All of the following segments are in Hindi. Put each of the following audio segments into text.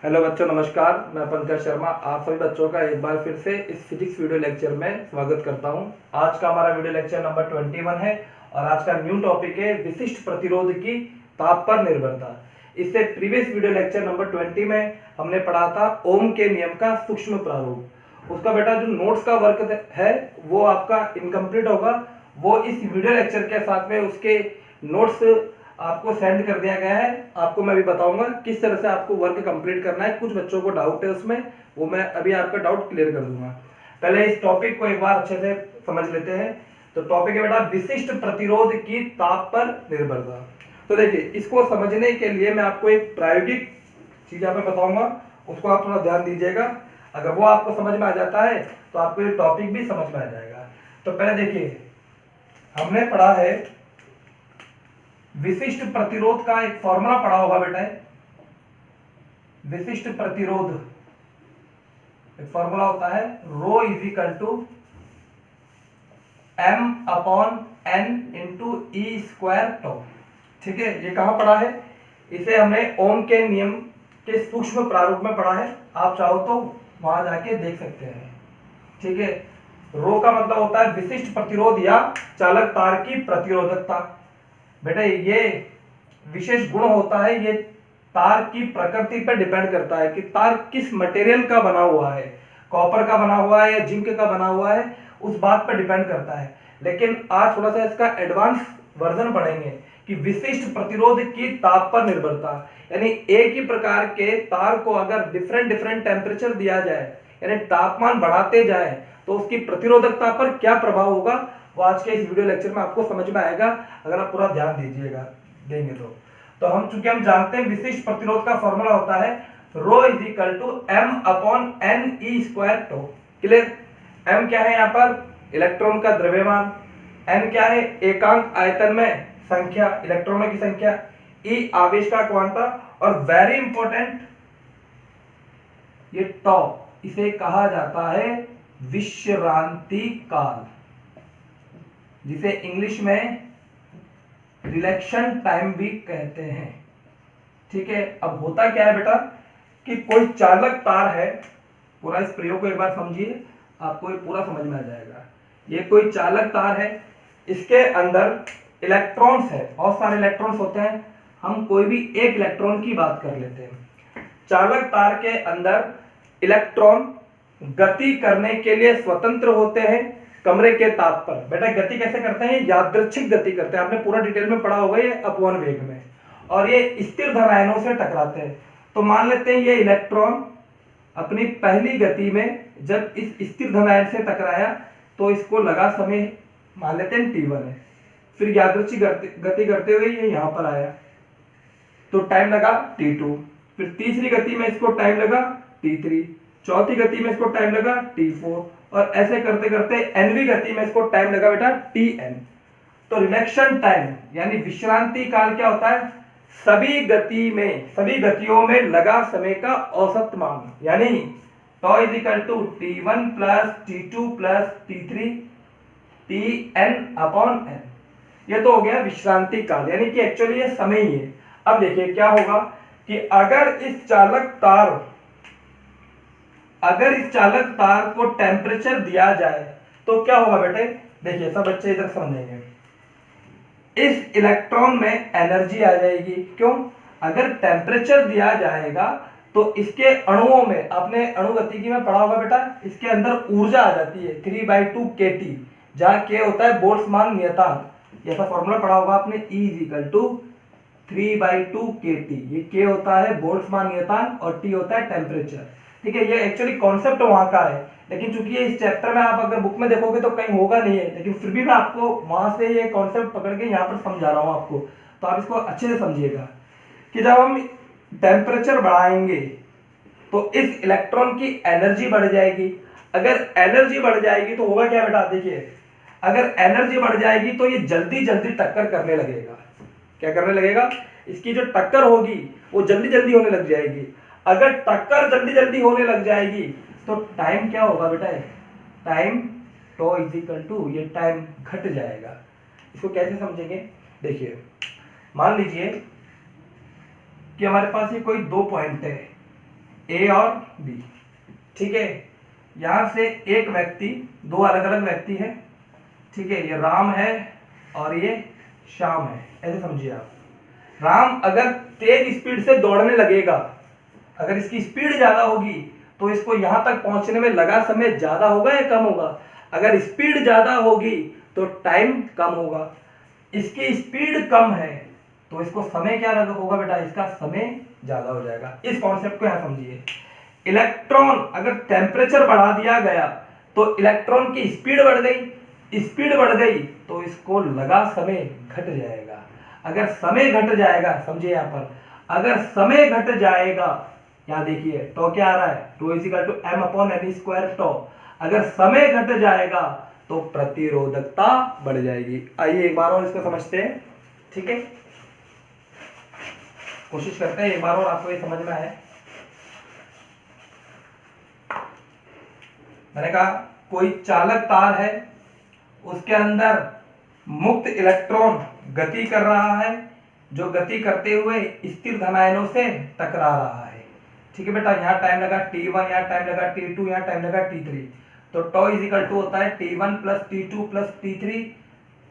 हेलो बच्चों, नमस्कार। मैं पंकज शर्मा आप सभी बच्चों का एक बार फिर से इस फिजिक्स वीडियो लेक्चर में स्वागत करता हूं। आज का हमारा वीडियो लेक्चर नंबर 21 है और आज का न्यू टॉपिक है विशिष्ट प्रतिरोध की ताप पर निर्भरता। इससे प्रीवियस वीडियो लेक्चर नंबर 20 में हमने पढ़ा था ओम के नियम का सूक्ष्म प्रारूप। उसका बेटा जो नोट्स का वर्क है वो आपका इनकम्प्लीट होगा। वो इस वीडियो लेक्चर के साथ में उसके नोट्स आपको सेंड कर दिया गया है। आपको मैं भी बताऊंगा किस तरह से आपको वर्क कंप्लीट करना है। कुछ बच्चों को डाउट है उसमें, वो मैं अभी आपका डाउट क्लियर कर दूंगा। पहले इस टॉपिक को एक बार अच्छे से समझ लेते हैं। तो टॉपिक है बेटा विशिष्ट प्रतिरोध की ताप पर निर्भरता। तो देखिए, इसको समझने के लिए मैं आपको एक प्रायोगिक चीज यहाँ पे बताऊंगा, उसको आप थोड़ा ध्यान दीजिएगा। अगर वो आपको समझ में आ जाता है तो आपको ये टॉपिक भी समझ में आ जाएगा। तो पहले देखिए, हमने पढ़ा है विशिष्ट प्रतिरोध का एक फॉर्मूला पढ़ा होगा बेटा। विशिष्ट प्रतिरोध एक फॉर्मूला होता है rho is equal to M upon N into E square tau. ठीक है, ये कहां पढ़ा है? इसे हमने ओम के नियम के सूक्ष्म प्रारूप में पढ़ा है। आप चाहो तो वहां जाके देख सकते हैं। ठीक है, रो का मतलब होता है विशिष्ट प्रतिरोध या चालक तार की प्रतिरोधकता। बेटा ये विशेष गुण होता है, ये तार की प्रकृति पर डिपेंड करता है कि तार किस मटेरियल का बना हुआ है, कॉपर का बना हुआ है या जिंक का बना हुआ है, उस बात पर डिपेंड करता है। लेकिन आज थोड़ा सा इसका एडवांस वर्जन पढ़ेंगे कि विशिष्ट प्रतिरोध की ताप पर निर्भरता, यानी एक ही प्रकार के तार को अगर डिफरेंट डिफरेंट टेम्परेचर दिया जाए, यानी तापमान बढ़ाते जाए, तो उसकी प्रतिरोधकता पर क्या प्रभाव होगा, वो आज के इस वीडियो लेक्चर में आपको समझ में आएगा अगर आप पूरा ध्यान देंगे तो हम चूंकि हम जानते हैं विशिष्ट प्रतिरोध का फॉर्मूला होता है rho is equal to M upon N E square tau. Clear? M क्या है यहाँ पर? इलेक्ट्रॉन का द्रव्यमान। एन क्या है? एकांक आयतन में संख्या, इलेक्ट्रॉनों की संख्या। ई आवेश का क्वांटा। और वेरी इंपॉर्टेंट ये टॉ, इसे कहा जाता है विश्रांति काल, जिसे इंग्लिश में रिलैक्शन टाइम भी कहते हैं। ठीक है, अब होता क्या है बेटा कि कोई चालक तार है, पूरा इस प्रयोग को एक बार समझिए, आपको ये पूरा समझ में आ जाएगा। ये कोई चालक तार है, इसके अंदर इलेक्ट्रॉन्स है, बहुत सारे इलेक्ट्रॉन्स होते हैं। हम कोई भी एक इलेक्ट्रॉन की बात कर लेते हैं। चालक तार के अंदर इलेक्ट्रॉन गति करने के लिए स्वतंत्र होते हैं कमरे के ताप पर। बेटा गति कैसे करते हैं? यादृच्छिक गति करते हैं। आपने पूरा डिटेल में पढ़ा होगा ये अपवन वेग में। और ये स्थिर धन आयनों से टकराते हैं। तो मान लेते हैं ये इलेक्ट्रॉन अपनी पहली गति में जब इस स्थिर धन आयन से टकराया तो इसको लगा समय, मान लेते हैं t1 है। फिर यादृच्छिक गति करते हुए ये यहां पर आया तो टाइम लगा t2। फिर तीसरी गति में इसको टाइम लगा t3, चौथी गति में इसको टाइम लगा t4, और ऐसे करते करते nवीं गति में इसको टाइम लगा बेटा tn। तो रिलैक्शन टाइम यानी विश्रांति काल क्या होता है? सभी गतियों में लगा समय का औसत मान, यानी tau is equal to t1 plus t2 plus t3 tn upon n। ये तो हो गया विश्रांति काल, यानी कि एक्चुअली ये समय ही है। अब देखिए क्या होगा कि अगर इस चालक तार को टेम्परेचर दिया जाए तो क्या होगा बेटे? देखिए सब बच्चे इधर समझेंगे। इस इलेक्ट्रॉन में एनर्जी आ जाएगी। क्यों? अगर टेम्परेचर दिया जाएगा तो इसके अणुओं में, आपने अणुगतिकी में पढ़ा होगा बेटा, इसके अंदर ऊर्जा आ जाती है 3/2 kT, जहां k होता है बोल्ट्जमान नियतांक। ऐसा फॉर्मूला पढ़ा होगा आपने, E is equal to 3/2 kT। ये k होता है बोल्ट्जमान नियतांक और T होता है टेम्परेचर। ठीक है, ये एक्चुअली कॉन्सेप्ट वहां का है, लेकिन चूंकि ये इस चैप्टर में आप अगर बुक में देखोगे तो कहीं होगा नहीं है, लेकिन फिर भी मैं आपको वहां से ये कॉन्सेप्ट पकड़ के यहाँ पर समझा रहा हूँ आपको। तो आप इसको अच्छे से समझिएगा कि जब हम टेम्परेचर बढ़ाएंगे तो इस इलेक्ट्रॉन की एनर्जी बढ़ जाएगी। अगर एनर्जी बढ़ जाएगी तो होगा क्या बेटा? देखिए, अगर एनर्जी बढ़ जाएगी तो ये जल्दी जल्दी टक्कर करने लगेगा। क्या करने लगेगा? इसकी जो टक्कर होगी वो जल्दी जल्दी होने लग जाएगी। अगर टक्कर जल्दी जल्दी होने लग जाएगी तो टाइम क्या होगा बेटा? Time tau is equal to, ये टाइम घट जाएगा। इसको कैसे समझेंगे? देखिए, मान लीजिए कि हमारे पास ये कोई 2 पॉइंट है, ए और बी, ठीक है। यहां से एक व्यक्ति, दो अलग अलग व्यक्ति है, ठीक है, ये राम है और ये श्याम है, ऐसे समझिए आप। राम अगर तेज स्पीड से दौड़ने लगेगा, अगर इसकी स्पीड ज्यादा होगी तो इसको यहां तक पहुंचने में लगा समय ज्यादा होगा या कम होगा? अगर स्पीड ज्यादा होगी तो टाइम कम होगा। इसकी स्पीड कम है तो इसको समय क्या लगा होगा बेटा? इसका समय ज्यादा हो जाएगा। इस कॉन्सेप्ट को यहां समझिए। इलेक्ट्रॉन अगर टेम्परेचर बढ़ा दिया गया तो इलेक्ट्रॉन की स्पीड बढ़ गई, स्पीड बढ़ गई तो इसको लगा समय घट जाएगा। अगर समय घट जाएगा, समझिए यहां पर, अगर समय घट जाएगा, यहां देखिए टॉ क्या आ रहा है, tau is equal to M upon N square tau. अगर समय घट जाएगा तो प्रतिरोधकता बढ़ जाएगी। आइए एक बार और इसको समझते हैं, ठीक है, कोशिश करते हैं एक बार और आपको ये समझ में आए। मैंने कहा कोई चालक तार है, उसके अंदर मुक्त इलेक्ट्रॉन गति कर रहा है, जो गति करते हुए स्थिर धनायनों से टकरा रहा है, ठीक है बेटा। यहाँ टाइम लगा t1, यहाँ टाइम लगा t2, यहाँ टाइम लगा t3, तो टॉ इज इक्वल टू होता है t1 plus t2 plus t3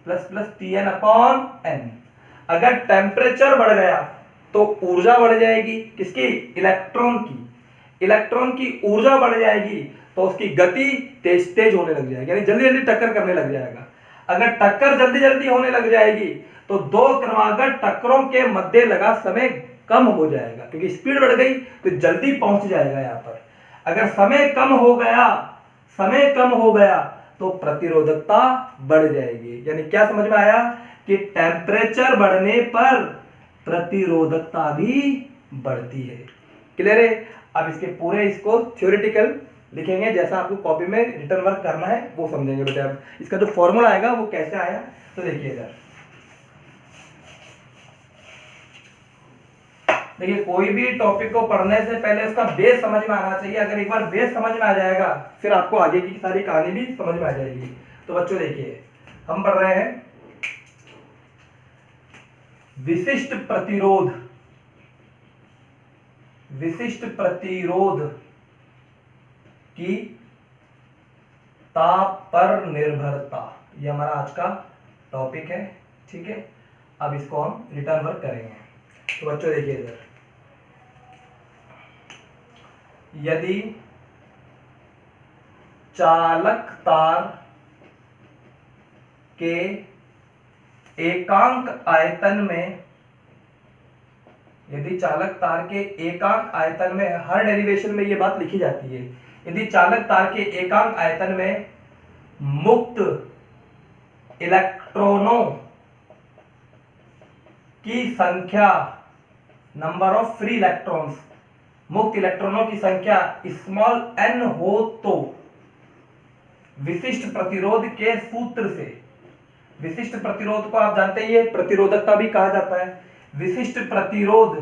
plus plus tn upon n। अगर टेम्परेचर बढ़ गया तो ऊर्जा बढ़ जाएगी, किसकी? इलेक्ट्रॉन की। इलेक्ट्रॉन की ऊर्जा बढ़ जाएगी तो उसकी गति तेज तेज होने लग जाएगी, यानी जल्दी जल्दी टक्कर करने लग जाएगा। अगर टक्कर जल्दी जल्दी होने लग जाएगी तो दो क्रमागत टक्करों के मध्य लगा समय कम हो जाएगा, क्योंकि स्पीड बढ़ गई तो जल्दी पहुंच जाएगा यहां पर। अगर समय कम हो गया, समय कम हो गया तो प्रतिरोधकता बढ़ जाएगी। यानी क्या समझ में आया कि टेम्परेचर बढ़ने पर प्रतिरोधकता भी बढ़ती है। क्लियर है? अब इसके पूरे इसको थ्योरेटिकल लिखेंगे, जैसा आपको कॉपी में रिटर्न वर्क करना है वो समझेंगे बेटा। अब इसका जो फॉर्मूला आएगा वो कैसे आया तो देखिए इधर, देखिए कोई भी टॉपिक को पढ़ने से पहले उसका बेस समझ में आना चाहिए। अगर एक बार बेस समझ में आ जाएगा फिर आपको आगे की सारी कहानी भी समझ में आ जाएगी। तो बच्चों देखिए हम पढ़ रहे हैं विशिष्ट प्रतिरोध, विशिष्ट प्रतिरोध की ताप पर निर्भरता, ये हमारा आज का टॉपिक है, ठीक है। अब इसको हम रिटर्न वर्क करेंगे। तो बच्चों देखिए इधर, यदि चालक तार के एकांक आयतन में, यदि चालक तार के एकांक आयतन में, हर डेरिवेशन में ये बात लिखी जाती है, यदि चालक तार के एकांक आयतन में मुक्त इलेक्ट्रॉनों की संख्या, नंबर ऑफ फ्री इलेक्ट्रॉन्स, मुक्त इलेक्ट्रॉनों की संख्या स्मॉल n हो तो विशिष्ट प्रतिरोध के सूत्र से, विशिष्ट प्रतिरोध को आप जानते ही है प्रतिरोधकता भी कहा जाता है। विशिष्ट प्रतिरोध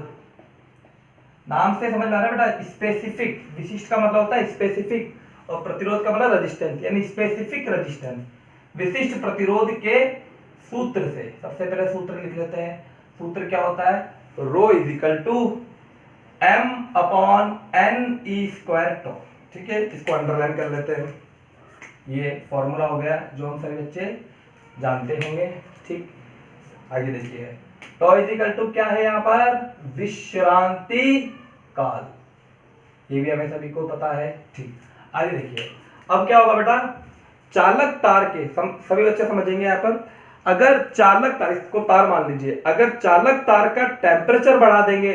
नाम से समझ में आ रहा है बेटा, स्पेसिफिक, विशिष्ट का मतलब होता है स्पेसिफिक और प्रतिरोध का मतलब रेजिस्टेंस, यानी स्पेसिफिक रेजिस्टेंस। विशिष्ट प्रतिरोध के सूत्र से, सबसे पहले सूत्र लिख लेते हैं। सूत्र क्या होता है? Rho is equal to m upon n e square tau, ठीक है। इसको अंडरलाइन कर लेते हैं, ये फॉर्मूला हो गया जो हम सभी बच्चे जानते होंगे, ठीक। आगे देखिए टॉ इज इक्वल टू क्या है यहाँ पर? विश्रांति काल, ये भी हमें सभी को पता है, ठीक। आगे देखिए अब क्या होगा बेटा, चालक तार के, सभी बच्चे समझेंगे यहाँ पर, अगर चालक तार, इसको तार मान लीजिए, अगर चालक तार का टेम्परेचर बढ़ा देंगे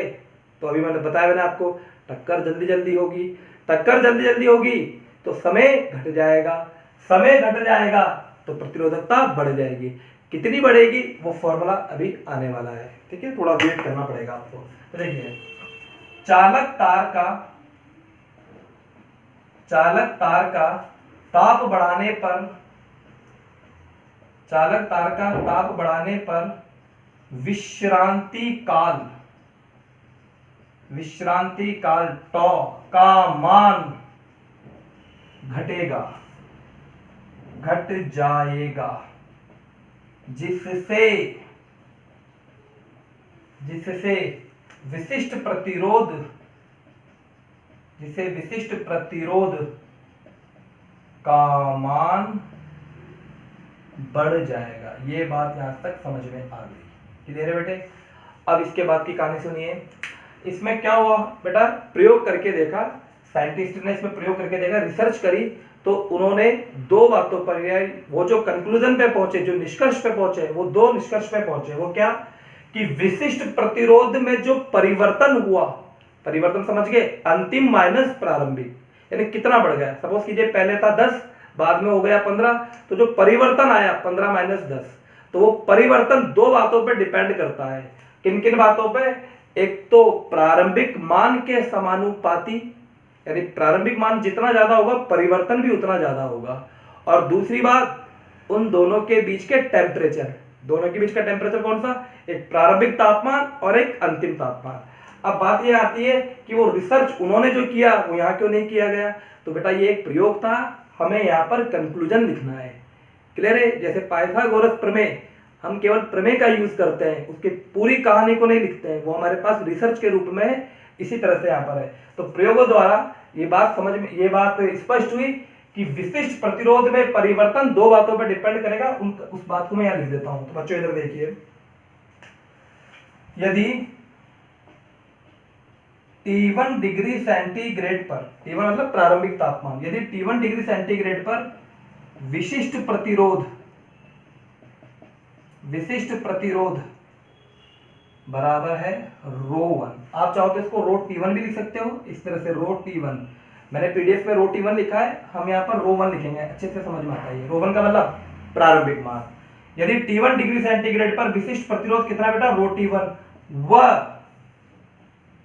तो अभी मैंने बताया मैंने आपको, टक्कर जल्दी जल्दी होगी, टक्कर जल्दी जल्दी होगी तो समय घट जाएगा, समय घट जाएगा तो प्रतिरोधकता बढ़ जाएगी। कितनी बढ़ेगी वो फॉर्मूला अभी आने वाला है, ठीक है, थोड़ा वेट करना पड़ेगा आपको। तो देखिए चालक तार का ताप बढ़ाने पर, चालक तार का ताप बढ़ाने पर विश्रांति काल टॉ का मान घटेगा, घट जाएगा, जिससे विशिष्ट प्रतिरोध जिससे विशिष्ट प्रतिरोध का मान बढ़ जाएगा। ये बात यहां तक समझ में आ गई, क्लियर है बेटे। अब इसके बाद की कहानी सुनिए। इसमें क्या हुआ बेटा, प्रयोग करके देखा, साइंटिस्ट ने इसमें प्रयोग करके देखा, रिसर्च करी, तो उन्होंने दो बातों पर, वो जो कंक्लूजन पे पहुंचे, जो निष्कर्ष पे पहुंचे, वो दो निष्कर्ष पे पहुंचे। वो क्या कि विशिष्ट प्रतिरोध में जो परिवर्तन हुआ, परिवर्तन समझ गए, अंतिम माइनस प्रारंभिक, यानी कितना बढ़ गया। सपोज कीजिए पहले था 10, बाद में हो गया 15, तो जो परिवर्तन आया 15 माइनस 10, तो वो परिवर्तन दो बातों पे डिपेंड करता है। किन किन बातों पे? एक तो प्रारंभिक मान के समानुपाती, यानी प्रारंभिक मान जितना ज्यादा होगा परिवर्तन भी उतना ज्यादा होगा, और दूसरी बात उन दोनों के बीच के टेम्परेचर, दोनों के बीच का टेम्परेचर कौन सा, एक प्रारंभिक तापमान और एक अंतिम तापमान। अब बात ये आती है कि वो रिसर्च उन्होंने जो किया वो यहाँ क्यों नहीं किया गया। तो बेटा ये एक प्रयोग था, हमें यहाँ पर कंक्लूजन लिखना है, क्लियर है। जैसे पाइथागोरस प्रमेय, हम केवल प्रमेय का यूज करते हैं, उसकी पूरी कहानी को नहीं लिखते हैं, वो हमारे पास रिसर्च के रूप में इसी तरह से यहाँ पर है। तो प्रयोगों द्वारा ये बात समझ में, ये बात स्पष्ट हुई कि विशिष्ट प्रतिरोध में परिवर्तन दो बातों पर डिपेंड करेगा। उस बात को मैं यहाँ लिख देता हूं। तो बच्चों इधर देखिए, यदि T1 डिग्री सेंटीग्रेड पर, T1 मतलब प्रारंभिक तापमान, यदि T1 डिग्री सेंटीग्रेड पर विशिष्ट प्रतिरोध बराबर है ρ1, आप चाहो तो इसको ρT1 भी लिख सकते हो, इस तरह से ρT1। मैंने पीडीएफ में ρT1 लिखा है, हम यहाँ पर ρ1 लिखेंगे, अच्छे से समझ में आता है। ρ1 का मतलब प्रारंभिक मान। यदि T1 डिग्री सेंटीग्रेड पर विशिष्ट प्रतिरोध कितना बेटा, ρT1, व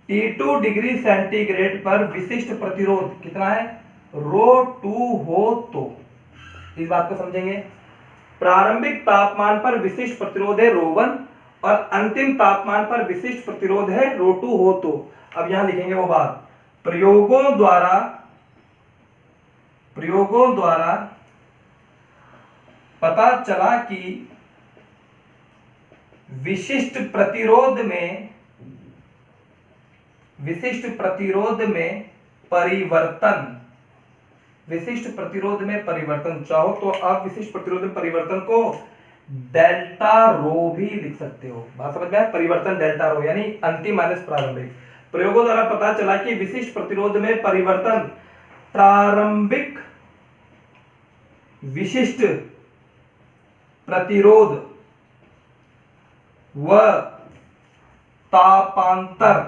T2 डिग्री सेंटीग्रेड पर विशिष्ट प्रतिरोध कितना है, ρ2 हो, तो इस बात को समझेंगे। प्रारंभिक तापमान पर विशिष्ट प्रतिरोध है ρ1 और अंतिम तापमान पर विशिष्ट प्रतिरोध है ρ2 हो, तो अब यहां लिखेंगे वो बात, प्रयोगों द्वारा पता चला कि विशिष्ट प्रतिरोध में परिवर्तन, चाहो तो आप विशिष्ट प्रतिरोध में परिवर्तन को डेल्टा रो भी लिख सकते हो। बात समझ में आया, परिवर्तन डेल्टा रो यानी अंतिम माइनस प्रारंभिक। प्रयोगों द्वारा पता चला कि विशिष्ट प्रतिरोध में परिवर्तन प्रारंभिक विशिष्ट प्रतिरोध व तापांतर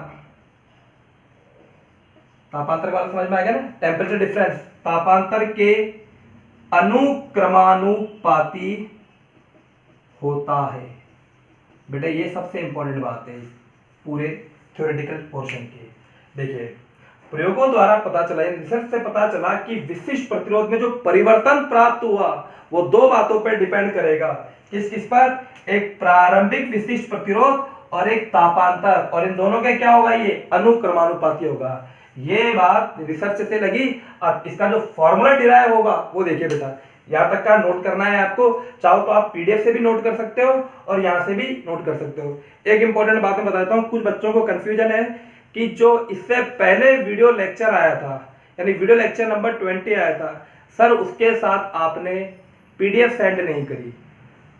का बात समझ में आ गया ना, टेम्परेचर डिफरेंस, तापांतर के अनुक्रमानुपाती होता है। बेटा ये सबसे इंपॉर्टेंट बात है पूरे थ्योरेटिकल पोर्शन की। देखिए प्रयोगों द्वारा पता चला, रिसर्च से पता चला कि विशिष्ट प्रतिरोध में जो परिवर्तन प्राप्त हुआ वो दो बातों पर डिपेंड करेगा। किस किस पर, एक प्रारंभिक विशिष्ट प्रतिरोध और एक तापांतर, और इन दोनों का क्या होगा, ये अनुक्रमानुपाती होगा। ये बात रिसर्च से लगी। अब इसका जो फॉर्मूला डिराइव होगा वो देखिए बेटा, यहां तक का नोट करना है आपको, चाहो तो आप पीडीएफ से भी नोट कर सकते हो और यहां से भी नोट कर सकते हो। एक इंपॉर्टेंट बात मैं बताता हूं, कुछ बच्चों को कंफ्यूजन है कि जो इससे पहले वीडियो लेक्चर आया था, यानी वीडियो लेक्चर नंबर 20 आया था, सर उसके साथ आपने पीडीएफ सेंड नहीं करी,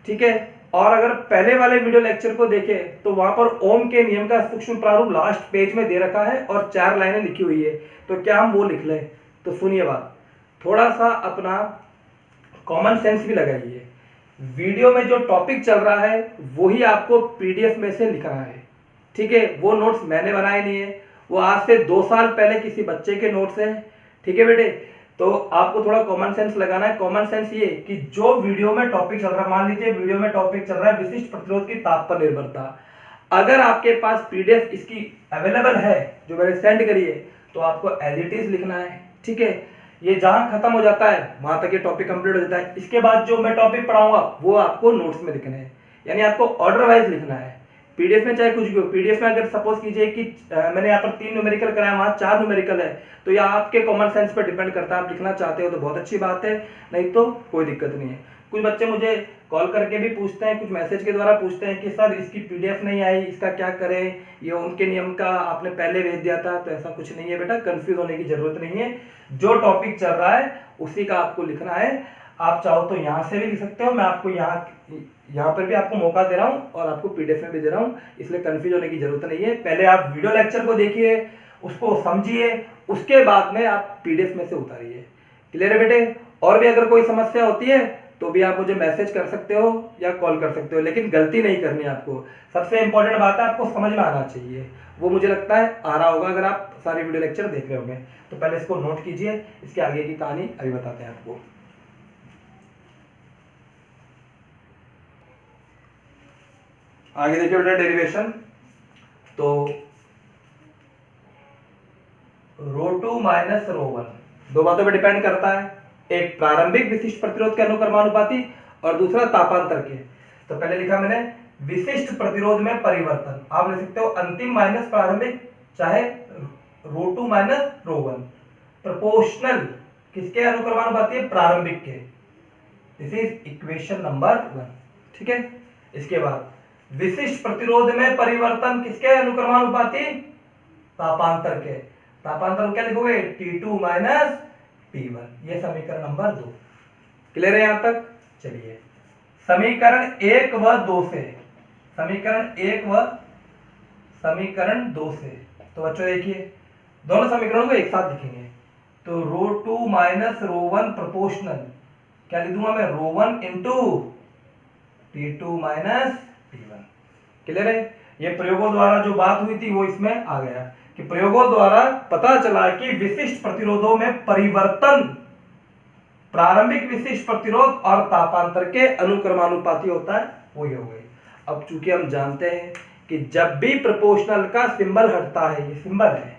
ठीक है। और अगर पहले वाले वीडियो लेक्चर को देखें तो वहां पर ओम के नियम का सूक्ष्म प्रारूप लास्ट पेज में दे रखा है और 4 लाइनें लिखी हुई है, तो क्या हम वो लिख लें। तो सुनिए बात, थोड़ा सा अपना कॉमन सेंस भी लगाइए। वीडियो में जो टॉपिक चल रहा है वही आपको पीडीएफ में से लिखना है, ठीक है। वो नोट्स मैंने बनाए नहीं है, वो आज से 2 साल पहले किसी बच्चे के नोट्स हैं, ठीक है बेटे। तो आपको थोड़ा कॉमन सेंस लगाना है। कॉमन सेंस ये कि जो वीडियो में टॉपिक चल रहा है, मान लीजिए वीडियो में टॉपिक चल रहा है विशिष्ट प्रतिरोध की ताप पर निर्भरता, अगर आपके पास पीडीएफ इसकी अवेलेबल है जो मैंने सेंड करी है, तो आपको एज इट इज लिखना है, ठीक है। ये जहां खत्म हो जाता है वहां तक ये टॉपिक कंप्लीट हो जाता है। इसके बाद जो मैं टॉपिक पढ़ाऊंगा वो आपको नोट्स में लिखने हैं, यानी आपको ऑर्डर वाइज लिखना है। पीडीएफ में चाहे कुछ भी हो, पीडीएफ में अगर सपोज कीजिए कि मैंने यहाँ पर 3 न्यूमेरिकल कराया, वहां 4 न्यूमेरिकल है, तो यह आपके कॉमन सेंस पर डिपेंड करता है। आप लिखना चाहते हो तो बहुत अच्छी बात है, नहीं तो कोई दिक्कत नहीं है। कुछ बच्चे मुझे कॉल करके भी पूछते हैं, कुछ मैसेज के द्वारा पूछते हैं कि सर इसकी पीडीएफ नहीं आई, इसका क्या करें, ये उनके नियम का आपने पहले भेज दिया था। तो ऐसा कुछ नहीं है बेटा, कंफ्यूज होने की जरूरत नहीं है। जो टॉपिक चल रहा है उसी का आपको लिखना है। आप चाहो तो यहाँ से भी लिख सकते हो, मैं आपको यहाँ पर भी आपको मौका दे रहा हूँ और आपको पीडीएफ में भी दे रहा हूँ, इसलिए कंफ्यूज होने की जरूरत नहीं है। पहले आप वीडियो लेक्चर को देखिए, उसको समझिए, उसके बाद में आप पीडीएफ में से उतारिए। क्लियर है बेटे? और भी अगर कोई समस्या होती है तो भी आप मुझे मैसेज कर सकते हो या कॉल कर सकते हो, लेकिन गलती नहीं करनी है आपको। सबसे इंपॉर्टेंट बात है आपको समझ में आना चाहिए, वो मुझे लगता है आ रहा होगा अगर आप सारे वीडियो लेक्चर देख रहे होंगे। तो पहले इसको नोट कीजिए, इसके आगे की कहानी अभी बताते हैं आपको। आगे देखिए बेटा डेरिवेशन। तो ρ2 माइनस ρ1 दो बातों पर डिपेंड करता है, एक प्रारंभिक विशिष्ट प्रतिरोध के अनुक्रमानुपाती और दूसरा तापांतर के। तो पहले लिखा मैंने विशिष्ट प्रतिरोध में परिवर्तन, आप लिख सकते हो अंतिम माइनस प्रारंभिक, चाहे ρ2 माइनस ρ1। प्रोपोर्शनल किसके अनुक्रमानुपाती है? प्रारंभिक के। This is equation number 1। ठीक है, इसके बाद विशिष्ट प्रतिरोध में परिवर्तन किसके अनुक्रमानुपाती? तापांतर के। तापांतर क्या लिखोगे? T2 minus T1। ये समीकरण नंबर 2। क्लियर है यहां तक? चलिए समीकरण 1 व 2 से, समीकरण 1 व समीकरण 2 से, तो बच्चों देखिए दोनों समीकरणों को एक साथ लिखेंगे। तो ρ2 माइनस ρ1 प्रोपोर्शनल, क्या लिख दूंगा मैं? ρ1 into T2 minus T1। Clear है? ये प्रयोगों द्वारा जो बात हुई थी वो इसमें आ गया कि प्रयोगों द्वारा पता चला कि विशिष्ट प्रतिरोधों में परिवर्तन प्रारंभिक विशिष्ट प्रतिरोध और तापांतर के अनुक्रमानुपाती होता है, वही हो गई। अब चूंकि हम जानते हैं कि जब भी प्रोपोर्शनल का सिंबल हटता है, ये सिंबल है,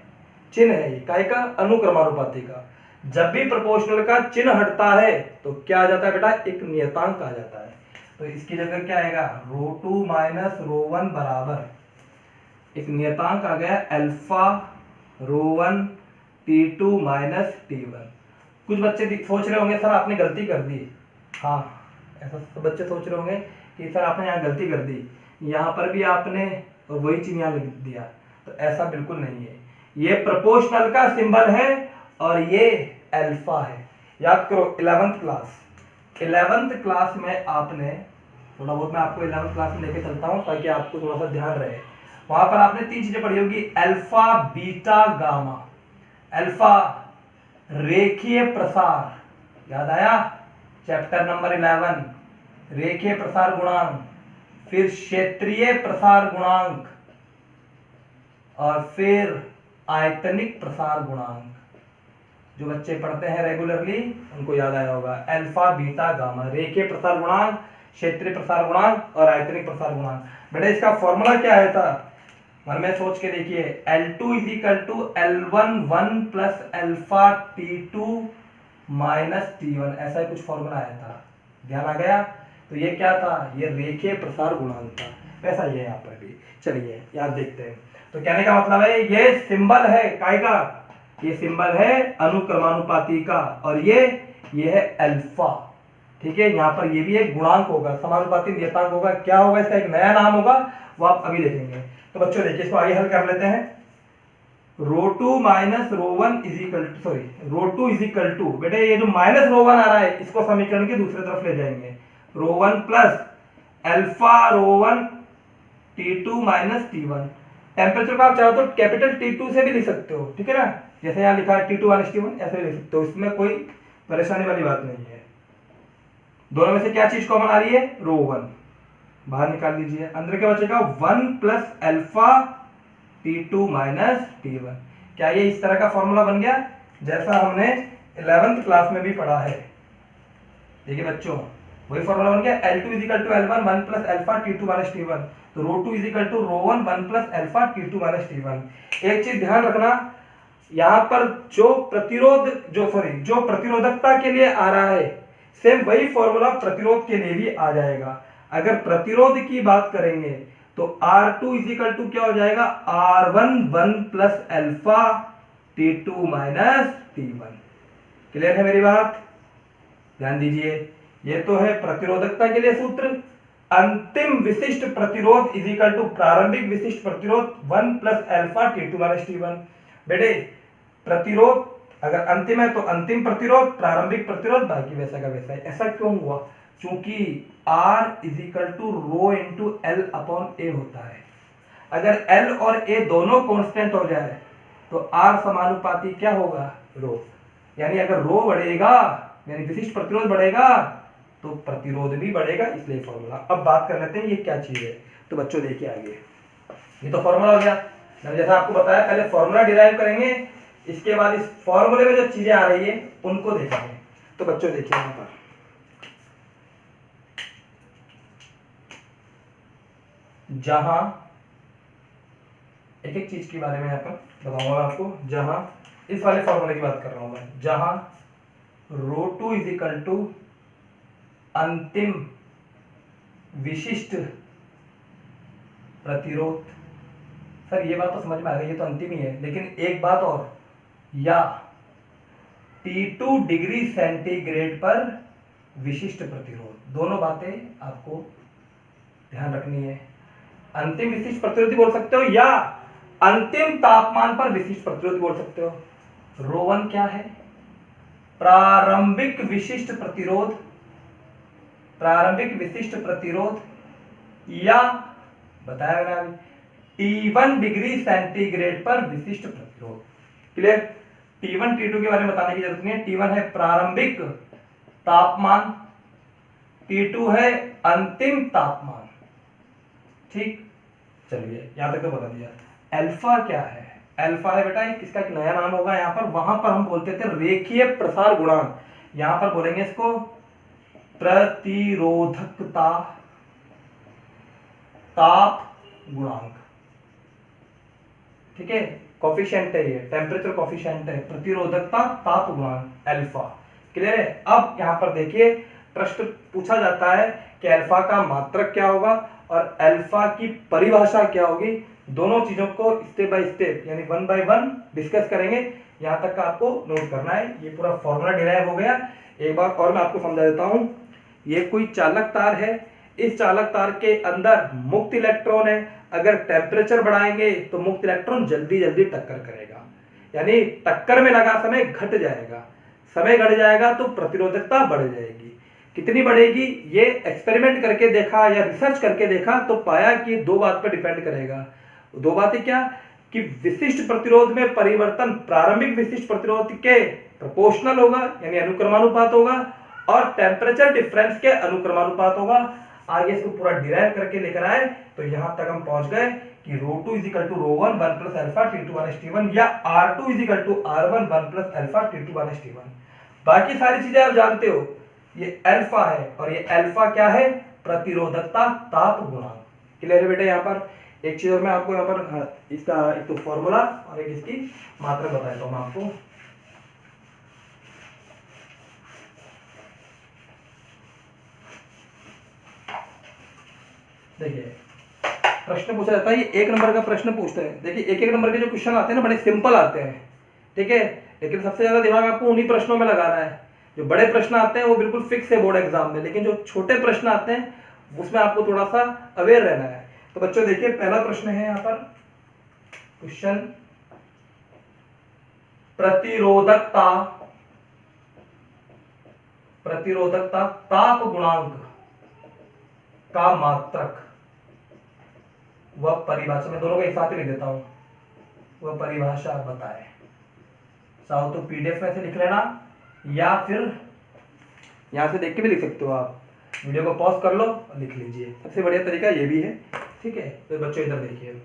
चिन्ह है, ये काय का? अनुक्रमानुपाती का। जब भी प्रोपोर्शनल का चिन्ह हटता है तो क्या आ जाता है बेटा? एक नियतांक आ जाता है। तो इसकी जगह क्या आएगा? ρ2 माइनस ρ1 बराबर एक नियतांक आ गया अल्फा ρ1 T2 माइनस T1। कुछ बच्चे सोच रहे होंगे सर आपने गलती कर दी। हाँ, ऐसा तो बच्चे सोच रहे होंगे कि सर आपने यहाँ गलती कर दी, यहाँ पर भी आपने वही चिन्ह यहाँ लिख दिया। तो ऐसा बिल्कुल नहीं है, ये प्रोपोर्शनल का सिंबल है और ये अल्फा है। याद करो 11th क्लास में आपने थोड़ा बहुत, मैं आपको 11th क्लास में लेके चलता हूँ ताकि आपको थोड़ा सा ध्यान रहे। वहां पर आपने 3 चीजें पढ़ी होगी, अल्फा बीटा गामा। अल्फा रेखीय प्रसार, याद आया? चैप्टर नंबर 11 रेखीय प्रसार गुणांक, फिर क्षेत्रीय प्रसार गुणांक और फिर आयतनिक प्रसार गुणांक। जो बच्चे पढ़ते हैं रेगुलरली उनको याद आया होगा, अल्फा बीटा गामा, रेखीय प्रसार गुणांक, क्षेत्रीय प्रसार गुणांक और आयतनिक प्रसार गुणांक। बेटा इसका फॉर्मूला क्या आया था? मन में सोच के देखिए, L2 is equal to L1 1 plus alpha T2 minus T1, ऐसा ही कुछ फॉर्मूला आया था, ध्यान आ गया? तो ये क्या था? ये रेखीय प्रसार गुणांक था, वैसा ये यहाँ पर भी। चलिए याद देखते हैं। तो कहने का मतलब है ये सिंबल है काय का? ये सिंबल है अनुक्रमानुपाती का, और ये है अल्फा। ठीक है, यहाँ पर ये भी एक गुणांक होगा, समानुपाती नियतांक होगा। क्या होगा इसका? एक नया नाम होगा, वो आप अभी देखेंगे। तो बच्चों देखिए इसको आगे हल कर लेते हैं। ρ2 minus ρ1 is equal to, sorry ρ2 is equal to, बेटे ये जो माइनस ρ1 आ रहा है इसको समीकरण की दूसरी तरफ ले जाएंगे। ρ1 plus alpha ρ1 T2 minus T1। Temperature को आप चाहो तो कैपिटल T2 से भी लिख सकते हो, ठीक है ना? जैसे यहाँ लिखा है T2 माइनस T1, ऐसे लिख सकते हो, इसमें कोई परेशानी वाली बात नहीं है। दोनों में से क्या चीज कॉमन आ रही है? ρ1 बाहर निकाल लीजिए, अंदर क्या बचेगा? 1 plus alpha T2 minus T1। क्या ये इस तरह का फॉर्मूला बन गया जैसा हमने 11th क्लास में भी पढ़ा है? देखिए बच्चों वही फॉर्मूला बन गया, L2 is equal to L1 1 plus alpha T2 minus T1। तो ρ2 is equal to ρ1 1 plus alpha T2 minus T1। एक चीज ध्यान रखना, यहाँ पर जो प्रतिरोधकता के लिए आ रहा है सेम वही फॉर्मूला प्रतिरोध के लिए भी आ जाएगा। अगर प्रतिरोध की बात करेंगे तो R2 इज इक्वल टू क्या हो जाएगा? R1 1 plus alpha T2 minus T1। Clear है मेरी बात? ध्यान दीजिए, ये तो है प्रतिरोधकता के लिए सूत्र, अंतिम विशिष्ट प्रतिरोध इज इक्वल टू प्रारंभिक विशिष्ट प्रतिरोध 1 plus alpha T2 minus T1। बेटे प्रतिरोध अगर अंतिम है तो अंतिम प्रतिरोध, प्रारंभिक प्रतिरोध बाकी वैसा का वैसा है। ऐसा क्यों हुआ? क्योंकि R is equal to rho into L upon A होता है। अगर L और A दोनों कांस्टेंट हो जाए तो R समानुपाती क्या होगा? रो। यानी अगर रो बढ़ेगा यानी विशिष्ट प्रतिरोध बढ़ेगा तो प्रतिरोध भी बढ़ेगा, इसलिए फॉर्मूला। अब बात कर लेते हैं ये क्या चीज है, तो बच्चों देखिए आगे। ये तो फॉर्मूला हो गया, मैंने जैसा आपको बताया पहले फॉर्मूला डिराइव करेंगे, इसके बाद इस फॉर्मूले में जो चीजें आ रही है उनको देखेंगे। तो बच्चों देखिए यहां पर जहां एक एक चीज के बारे में यहाँ पर बताऊंगा आपको, जहां इस वाले फॉर्मूले की बात कर रहा हूं मैं, जहां ρ2 इज इक्वल टू अंतिम विशिष्ट प्रतिरोध। सर ये बात तो समझ में आ गई, ये तो अंतिम ही है, लेकिन एक बात और, या T2 डिग्री सेंटीग्रेड पर विशिष्ट प्रतिरोध, दोनों बातें आपको ध्यान रखनी है। अंतिम विशिष्ट प्रतिरोधी बोल सकते हो या अंतिम तापमान पर विशिष्ट प्रतिरोध बोल सकते हो। ρ1 क्या है? प्रारंभिक विशिष्ट प्रतिरोध, प्रारंभिक विशिष्ट प्रतिरोध, या बताया मैंने अभी T1 डिग्री सेंटीग्रेड पर विशिष्ट प्रतिरोध। क्लियर? T1 T2 के बारे में बताने की जरूरत नहीं है। T1 है प्रारंभिक तापमान, T2 है अंतिम तापमान। ठीक, चलिए यहां तक तो बता दिया। अल्फा क्या है? अल्फा है बेटा इसका एक नया नाम होगा यहाँ पर, वहां पर हम बोलते थे रेखीय प्रसार गुणांक, यहां पर बोलेंगे इसको प्रतिरोधकता ताप गुणांक। ठीक है, कॉफिशिएंट है ये, टेम्परेचर कॉफिशिएंट है, प्रतिरोधकता ताप गुणांक अल्फा। क्लियर है? अब यहां पर देखिए प्रश्न पूछा जाता है कि अल्फा का मात्रक क्या होगा और अल्फा की परिभाषा क्या होगी। दोनों चीजों को स्टेप बाय स्टेप यानी 1 बाय 1 डिस्कस करेंगे, यहां तक का आपको नोट करना है। ये पूरा फॉर्मूला डिराइव हो गया। एक बार और मैं आपको समझा देता हूं, ये कोई चालक तार है, इस चालक तार के अंदर मुक्त इलेक्ट्रॉन है, अगर टेम्परेचर बढ़ाएंगे तो मुक्त इलेक्ट्रॉन जल्दी जल्दी टक्कर करेगा, यानी टक्कर में लगा समय घट जाएगा, समय घट जाएगा तो प्रतिरोधकता बढ़ जाएगी। कितनी बढ़ेगी ये एक्सपेरिमेंट करके देखा या रिसर्च करके देखा तो पाया कि दो बात पर डिपेंड करेगा। दो बातें क्या कि विशिष्ट प्रतिरोध में परिवर्तन प्रारंभिक विशिष्ट प्रतिरोध के प्रोपोर्शनल होगा यानी अनुक्रमानुपात होगा, और टेम्परेचर डिफरेंस के अनुक्रमानुपात होगा। आगे इसको पूरा डिराइव करके लेकर आए तो यहां तक हम पहुंच गए कि ρ2 is equal to ρ1 1 plus alpha T2 minus T1 या R2 is equal to R1 1 plus alpha T2 minus T1। बाकी सारी चीजें आप जानते हो, ये अल्फा है और ये अल्फा क्या है? प्रतिरोधकता ताप गुणांक। क्लियर है बेटा? यहाँ पर एक चीज और मैं आपको यहाँ पर इसका एक तो फॉर्मूला और एक इसकी मात्रा बताता हूँ मैं आपको। देखिए प्रश्न पूछा जाता है, ये एक नंबर का प्रश्न पूछते हैं। देखिए एक एक नंबर के जो क्वेश्चन आते हैं ना बड़े सिंपल आते हैं, ठीक है, लेकिन सबसे ज्यादा दिमाग आपको उन्हीं प्रश्नों में लगाना है। जो बड़े प्रश्न आते हैं वो बिल्कुल फिक्स है बोर्ड एग्जाम में, लेकिन जो छोटे प्रश्न आते हैं उसमें आपको थोड़ा सा अवेयर रहना है। तो बच्चों देखिए पहला प्रश्न है यहाँ पर क्वेश्चन, प्रतिरोधकता प्रतिरोधकता ताप गुणांक का मात्रक वह परिभाषा, मैं दोनों को एक साथ ही लिख देता हूं, वह परिभाषा बताए। चाहो तो पीडीएफ में से लिख लेना या फिर यहां से देख के भी लिख सकते हो, आप वीडियो को पॉज कर लो और लिख लीजिए, सबसे बढ़िया तरीका ये भी है। ठीक है, तो बच्चों इधर देखिए,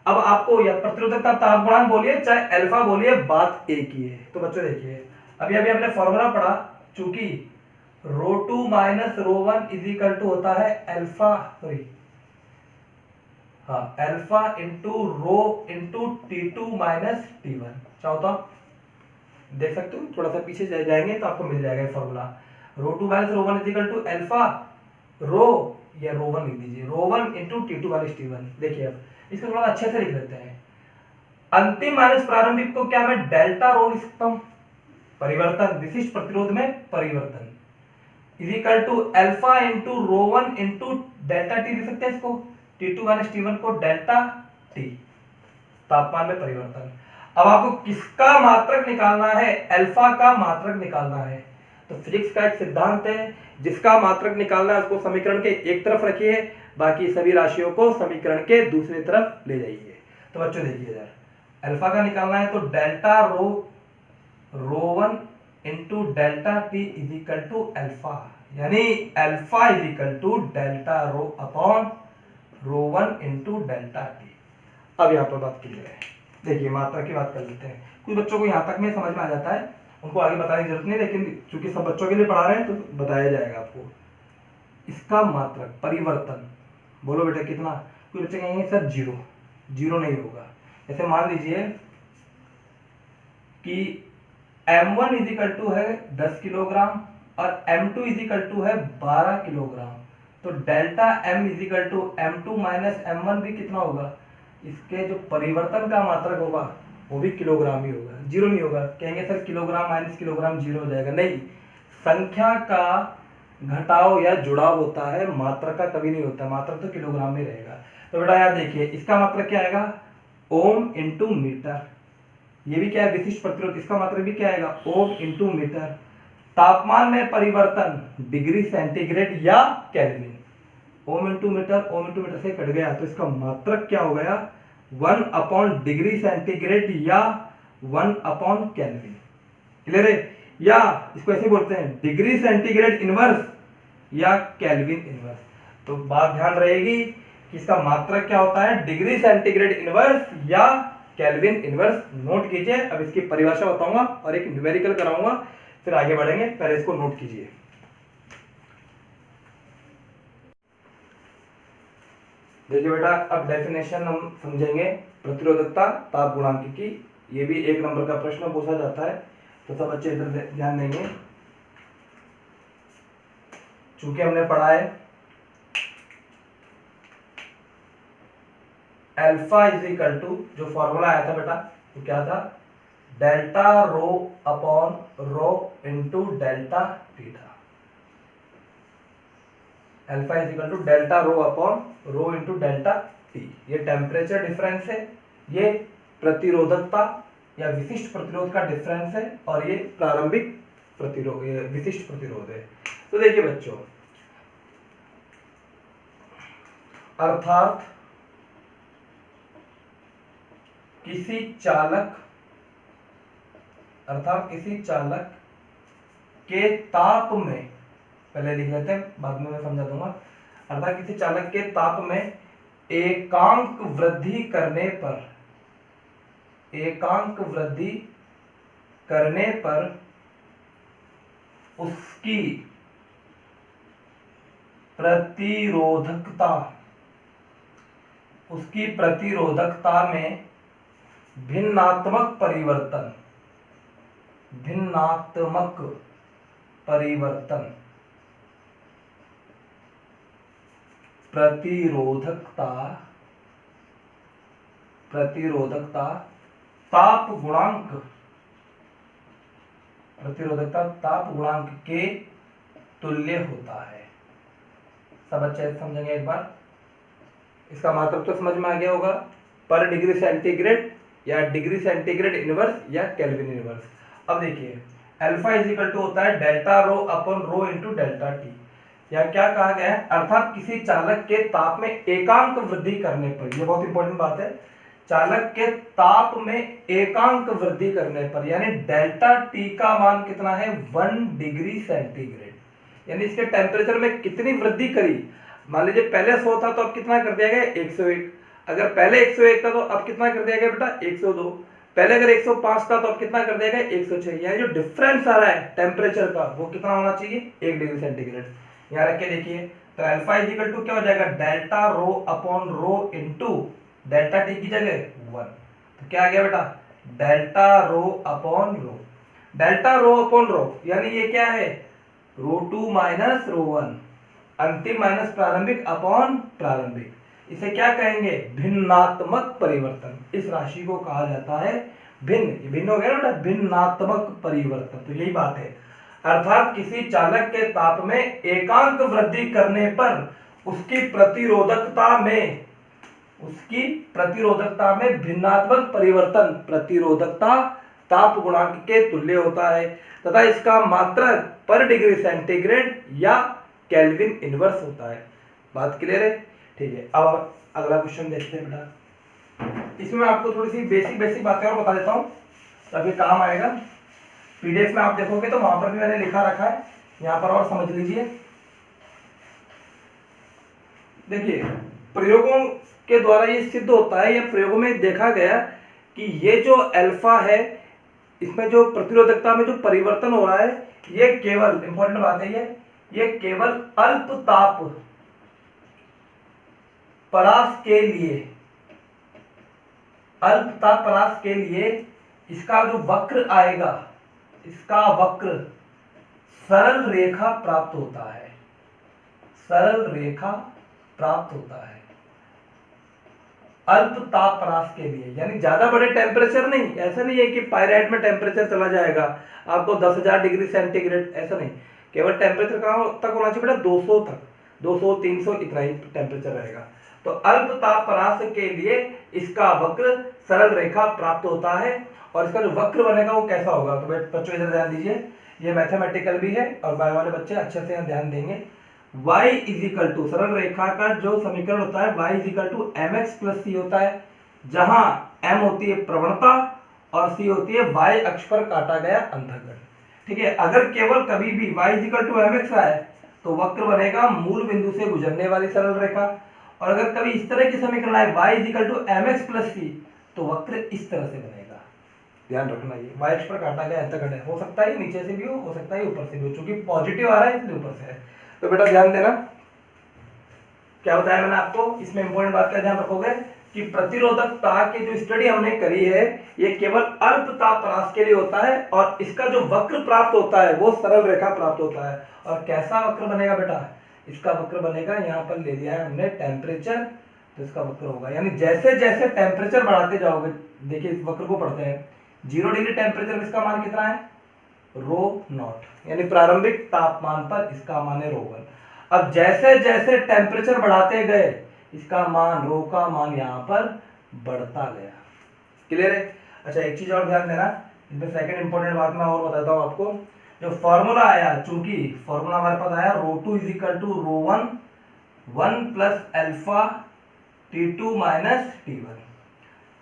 अब आपको यह प्रतिरोधकता ताप गुणांक बोलिए चाहे अल्फा बोलिए, बात एक ही है। तो बच्चों देखिए अभी अभी हमने फॉर्मूला पढ़ा, चूंकि ρ2 माइनस ρ1 इज इक्वल टू होता है अल्फा, सॉरी हाँ alpha into rho into T2 minus T1। चाहो तो आप देख सकते हो, थोड़ा सा पीछे जाएंगे तो आपको मिल जाएगा ये formula. ρ2 minus ρ1 is equal to alpha rho या ρ1 लिख दीजिए, ρ1 इंटू T2 माइनस T1। देखिए अब इसको थोड़ा अच्छे से लिख लेते हैं। अंतिम माइनस प्रारंभिक को क्या मैं डेल्टा रो लिख सकता हूं, परिवर्तन विशिष्ट प्रतिरोध में परिवर्तन, is equal to alpha into rho one into delta T लिख सकते हैं इसको, T2 माइनस T1 को डेल्टा टी, तापमान में परिवर्तन। अब आपको किसका मात्रक निकालना है, अल्फा का मात्रक निकालना है। तो फिजिक्स का एक सिद्धांत है, जिसका मात्रक निकालना है उसको समीकरण के एक तरफ रखिए, बाकी सभी राशियों को समीकरण के दूसरी तरफ ले जाइए। तो बच्चों देखिए इधर अल्फा का निकालना है तो delta rho one into delta T is equal to alpha, यानी alpha is equal to delta rho upon rho one into delta T. अब यहाँ पर बात क्लियर है। देखिए मात्रा की बात कर लेते हैं। कुछ बच्चों को यहाँ तक में समझ में आ जाता है, उनको आगे बताने की जरूरत नहीं, लेकिन चूंकि सब बच्चों के लिए पढ़ा रहे हैं तो बताया जाएगा आपको। इसका मात्रक परिवर्तन बोलो बेटा कितना, कोई बच्चे कहेंगे सर जीरो, जीरो नहीं होगा। जैसे मान लीजिए कि m1 इज इक्वल टू है 10 किलोग्राम और m2 इज इक्वल टू है 12 किलोग्राम, तो delta m is equal to m2 minus m1 भी कितना होगा, इसके जो परिवर्तन का मात्रक होगा वो भी किलोग्राम ही होगा, जीरो नहीं होगा। कहेंगे sir kilogram minus kilogram zero हो जाएगा, नहीं, संख्या का घटाव या जुड़ाव होता है, मात्रा का कभी नहीं होता, मात्रा तो किलोग्राम में रहेगा। तो बेटा यार देखिए इसका मात्रक क्या आएगा, ओम इंटू मीटर, ये भी क्या है विशिष्ट प्रतिरोध, इसका मात्रक भी क्या आएगा ओम इंटू मीटर। तापमान में परिवर्तन डिग्री सेंटीग्रेड या केल्विन, ओम इंटू मीटर से कट गया तो इसका मात्रक क्या हो गया 1 अपॉन डिग्री सेंटीग्रेड या 1 अपॉन केल्विन। क्लियर है, या इसको ऐसे बोलते हैं डिग्री सेंटीग्रेड इनवर्स या केल्विन इनवर्स। तो बात ध्यान रहेगी कि इसका मात्रक क्या होता है, डिग्री सेंटीग्रेड इनवर्स या केल्विन इनवर्स। नोट कीजिए, अब इसकी परिभाषा बताऊंगा और एक न्यूमेरिकल कराऊंगा, फिर आगे बढ़ेंगे, पहले इसको नोट कीजिए। देखिए बेटा अब डेफिनेशन हम समझेंगे प्रतिरोधकता ताप गुणांक की, ये भी 1 नंबर का प्रश्न पूछा जाता है, तो सब बच्चे इधर ध्यान देंगे। चूंकि हमने पढ़ा है अल्फा इज इक्वल टू, जो फॉर्मूला आया था बेटा तो क्या था, delta rho upon rho into delta T था। Alpha is equal to delta rho upon rho into delta T, ये टेम्परेचर डिफरेंस है, ये प्रतिरोधकता या विशिष्ट प्रतिरोध का डिफरेंस है, और ये प्रारंभिक प्रतिरोध विशिष्ट प्रतिरोध है। तो देखिए बच्चों, अर्थात किसी चालक के ताप में, पहले लिख लेते हैं बाद में मैं समझा दूंगा, अर्थात किसी चालक के ताप में एकांक वृद्धि करने पर उसकी प्रतिरोधकता में भिन्नात्मक परिवर्तन प्रतिरोधकता ताप गुणांक के तुल्य होता है। सब अच्छे से समझेंगे एक बार, इसका मतलब तो समझ में आ गया होगा, पर डिग्री सेंटीग्रेड या डिग्री सेंटीग्रेड इनवर्स या केल्विन इनवर्स। अब देखिए अल्फा इज इक्वल टू होता है delta rho upon rho into delta T, या क्या कहा गया है, अर्थात किसी चालक के ताप में एकांक वृद्धि करने पर, यह बहुत इंपॉर्टेंट बात है, चालक के ताप में एकांक वृद्धि करने पर, यानी डेल्टा टी का मान कितना है 1 डिग्री सेंटीग्रेड, यानी इसके टेम्परेचर में कितनी वृद्धि करी। मान लीजिए पहले 100 था तो अब कितना कर दिया गया 101, अगर पहले 101 था तो अब कितना कर दिया गया बेटा 102, पहले अगर 105 था तो अब कितना कर दिया गया 106, यानी जो डिफरेंस आ रहा है टेम्परेचर का वो कितना होना चाहिए 1 डिग्री सेंटीग्रेड। यहाँ रख के देखिए, तो अल्फा इज इक्वल टू क्या हो जाएगा, delta rho upon rho into delta T की जगह 1, तो क्या आ गया बेटा डेल्टा रो अपॉन रो, डेल्टा रो अपॉन रो, यानी ये क्या है रो 2 माइनस रो 1, अंतिम माइनस प्रारंभिक अपॉन प्रारंभिक, इसे क्या कहेंगे भिन्नात्मक परिवर्तन। इस राशि को कहा जाता है भिन्न, भिन्न हो गया ना बेटा भिन्नात्मक परिवर्तन, तो यही बात है। अर्थात किसी चालक के ताप में एकांक वृद्धि करने पर उसकी प्रतिरोधकता में भिन्नात्मक परिवर्तन प्रतिरोधकता ताप गुणांक के तुल्य होता है तथा इसका मात्रक पर डिग्री सेंटीग्रेड या केल्विन इनवर्स होता है। बात क्लियर है? ठीक है, अब अगला क्वेश्चन देखते हैं बेटा। इसमें मैं आपको थोड़ी सी बेसिक बातें और बता देता हूँ तभी काम आएगा। पीडीएफ में आप देखोगे तो वहां पर भी मैंने लिखा रखा है, यहाँ पर और समझ लीजिए। देखिए, प्रयोगों के द्वारा ये सिद्ध होता है, या प्रयोगों में देखा गया कि ये जो अल्फा है, इसमें जो प्रतिरोधकता में जो परिवर्तन हो रहा है, ये केवल इंपॉर्टेंट बात है, ये केवल अल्प ताप परास के लिए इसका जो वक्र आएगा, इसका वक्र सरल रेखा प्राप्त होता है, अल्प ताप परास के लिए। यानी ज्यादा बड़े टेम्परेचर नहीं, ऐसा नहीं है कि पायराइट में टेम्परेचर चला जाएगा आपको 10,000 डिग्री सेंटीग्रेड, ऐसा नहीं। केवल टेम्परेचर कहां तक होना चाहिए बेटा? 200 तक, 200 300 इतना ही टेम्परेचर रहेगा। तो अल्प ताप परास के लिए इसका वक्र सरल रेखा प्राप्त होता है। और इसका जो वक्र बनेगा वो कैसा होगा? तो बच्चों इधर ध्यान दीजिए, ये मैथमेटिकल भी है और बायो वाले बच्चे अच्छे से ध्यान देंगे। y इज इक्वल टू, सरल रेखा का जो समीकरण होता है y is equal to mx plus c होता है, जहां m होती है प्रवणता और c होती है y अक्ष पर काटा गया अंतःखंड। ठीक है, अगर केवल कभी भी y is equal to mx आए तो वक्र बनेगा मूल बिंदु से गुजरने वाली सरल रेखा, और अगर कभी इस तरह की समीकरण आए y is equal to mx plus c तो वक्र इस तरह से बनेगा। ध्यान रखना, ये y अक्ष पर काटा गया अंतःखंड है, हो सकता है नीचे से भी हो सकता है ऊपर से भी हो, चूंकि पॉजिटिव आ रहा है इसलिए ऊपर से है। तो बेटा ध्यान देना, क्या बताया मैंने आपको, इसमें इंपॉर्टेंट बात का ध्यान रखोगे कि प्रतिरोधकता की जो स्टडी हमने करी है ये केवल अल्प ताप परास के लिए होता है, और इसका जो वक्र प्राप्त होता है वो सरल रेखा प्राप्त होता है। और कैसा वक्र बनेगा बेटा? इसका वक्र बनेगा, यहाँ पर ले लिया है हमने टेम्परेचर, तो इसका वक्र होगा, यानी जैसे जैसे टेम्परेचर बढ़ाते जाओगे, देखिए इस वक्र को पढ़ते हैं, 0 डिग्री टेम्परेचर इसका मान कितना है? रो नॉट, यानी प्रारंभिक तापमान पर इसका मान है रो 1। अब जैसे जैसे टेम्परेचर बढ़ाते गए इसका मान, रो का मान यहाँ पर बढ़ता गया। क्लियर है? अच्छा, एक चीज और ध्यान देना, इसमें सेकंड इंपॉर्टेंट बात मैं और बताता हूँ आपको। जो फॉर्मूला आया, चूंकि फॉर्मूला हमारे पास आया rho 2 is equal to rho 1 plus alpha T2 minus T1।